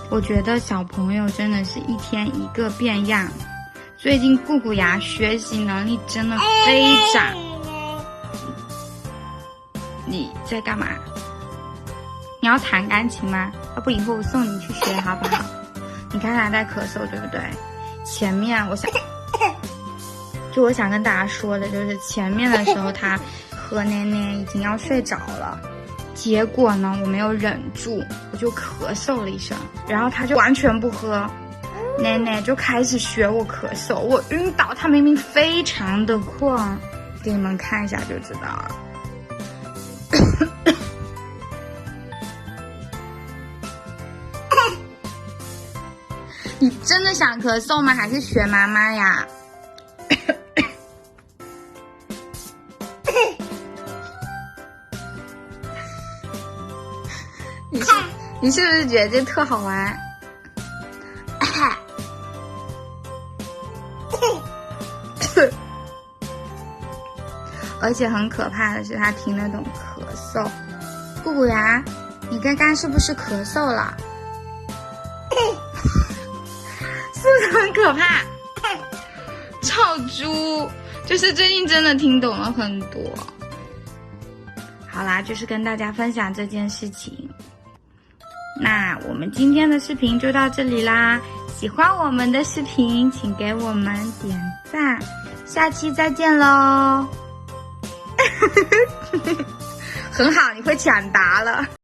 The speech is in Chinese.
我觉得小朋友真的是一天一个变样。最近布谷牙学习能力真的飞涨。你在干嘛？你要弹钢琴吗？要不以后我送你去学好不好？你看他在咳嗽，对不对？前面我想跟大家说的就是前面的时候他和奶奶已经要睡着了。结果呢，我没有忍住，我就咳嗽了一声，然后他就完全不喝，奶奶就开始学我咳嗽，我晕倒，他明明非常的困，给你们看一下就知道了。你真的想咳嗽吗？还是学妈妈呀？你是不是觉得这特好玩？而且很可怕的是，他听得懂咳嗽。布谷牙，你刚刚是不是咳嗽了？是不是很可怕？臭猪，就是最近真的听懂了很多。好啦，就是跟大家分享这件事情。那我们今天的视频就到这里啦，喜欢我们的视频请给我们点赞，下期再见咯。很好，你会抢答了。